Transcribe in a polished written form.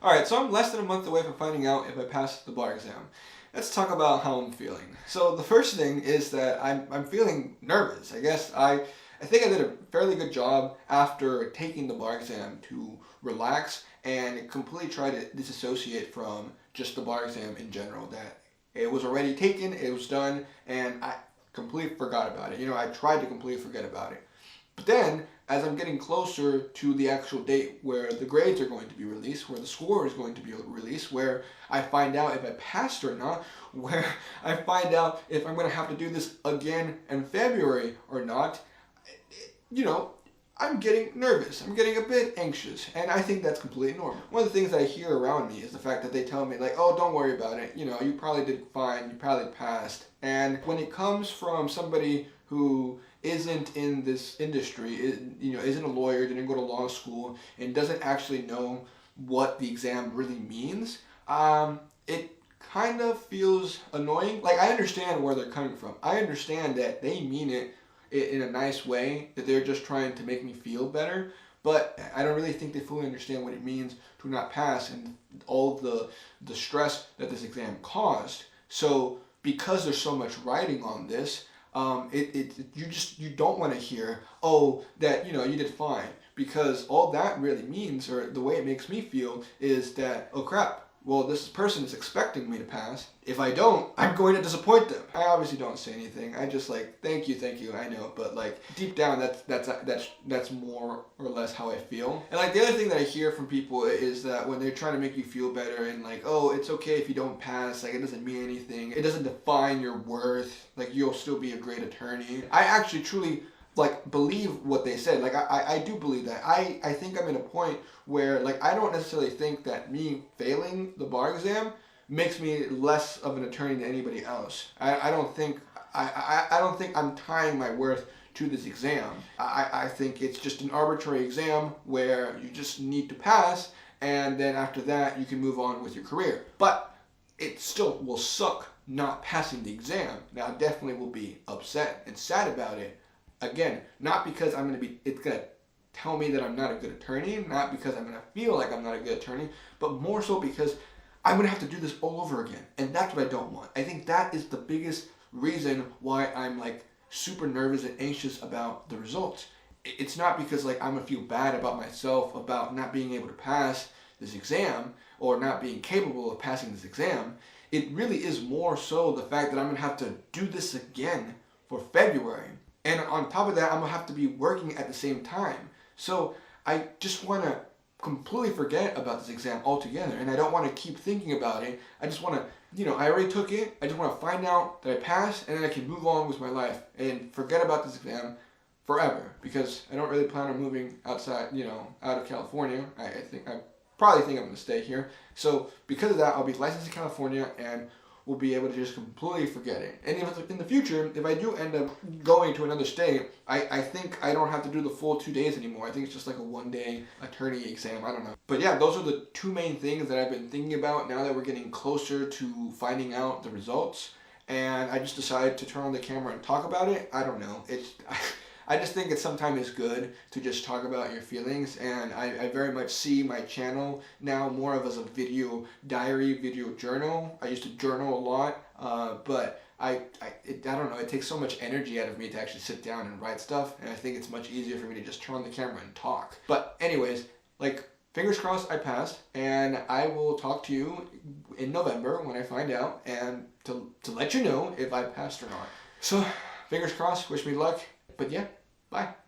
Alright, so I'm less than a month away from finding out if I passed the bar exam. Let's talk about how I'm feeling. So the first thing is that I'm feeling nervous. I think I did a fairly good job after taking the bar exam to relax and completely try to disassociate from just the bar exam in general. That it was already taken, it was done, and I completely forgot about it. I tried to completely forget about it. But then, as I'm getting closer to the actual date where the grades are going to be released, where the score is going to be released, where I find out if I passed or not, where I find out if I'm going to have to do this again in February or not, you know, I'm getting nervous. I'm getting a bit anxious, and I think that's completely normal. One of the things that I hear around me is the fact that they tell me, like, oh, don't worry about it. You probably did fine. You probably passed. And when it comes from somebody who isn't in this industry, isn't a lawyer, didn't go to law school, and doesn't actually know what the exam really means, it kind of feels annoying. Like, I understand where they're coming from. I understand that they mean it in a nice way, that they're just trying to make me feel better, but I don't really think they fully understand what it means to not pass and all the stress that this exam caused. So because there's so much writing on this, you don't want to hear, oh, that you did fine, because all that really means, or the way it makes me feel, is that, oh crap, well, this person is expecting me to pass. If I don't, I'm going to disappoint them. I obviously don't say anything. I just like, thank you, I know. But like deep down, that's more or less how I feel. And like the other thing that I hear from people is that when they're trying to make you feel better and like, oh, it's okay if you don't pass. Like it doesn't mean anything. It doesn't define your worth. Like you'll still be a great attorney. I actually truly believe what they said. Like I do believe that. I think I'm in a point where like I don't necessarily think that me failing the bar exam makes me less of an attorney than anybody else. I don't think I'm tying my worth to this exam. I think it's just an arbitrary exam where you just need to pass, and then after that you can move on with your career. But it still will suck not passing the exam. Now I definitely will be upset and sad about it. Again, not because it's going to tell me that I'm not a good attorney, not because I'm going to feel like I'm not a good attorney, but more so because I'm going to have to do this all over again. And that's what I don't want. I think that is the biggest reason why I'm like super nervous and anxious about the results. It's not because like I'm going to feel bad about myself about not being able to pass this exam or not being capable of passing this exam. It really is more so the fact that I'm going to have to do this again for February. And on top of that, I'm going to have to be working at the same time. So I just want to completely forget about this exam altogether. And I don't want to keep thinking about it. I just want to, I already took it. I just want to find out that I passed, and then I can move on with my life and forget about this exam forever. Because I don't really plan on moving outside, out of California. I probably think I'm going to stay here. So because of that, I'll be licensed in California and will be able to just completely forget it. And if in the future, if I do end up going to another state, I think I don't have to do the full 2 days anymore. I think it's just like a 1-day attorney exam. I don't know. But yeah, those are the two main things that I've been thinking about now that we're getting closer to finding out the results. And I just decided to turn on the camera and talk about it. I don't know. I just think it sometimes is good to just talk about your feelings, and I very much see my channel now more of as a video diary, video journal. I used to journal a lot, but I don't know, it takes so much energy out of me to actually sit down and write stuff, and I think it's much easier for me to just turn on the camera and talk. But anyways, like, fingers crossed I passed, and I will talk to you in November when I find out, and to let you know if I passed or not. So, fingers crossed, wish me luck. But yeah, bye.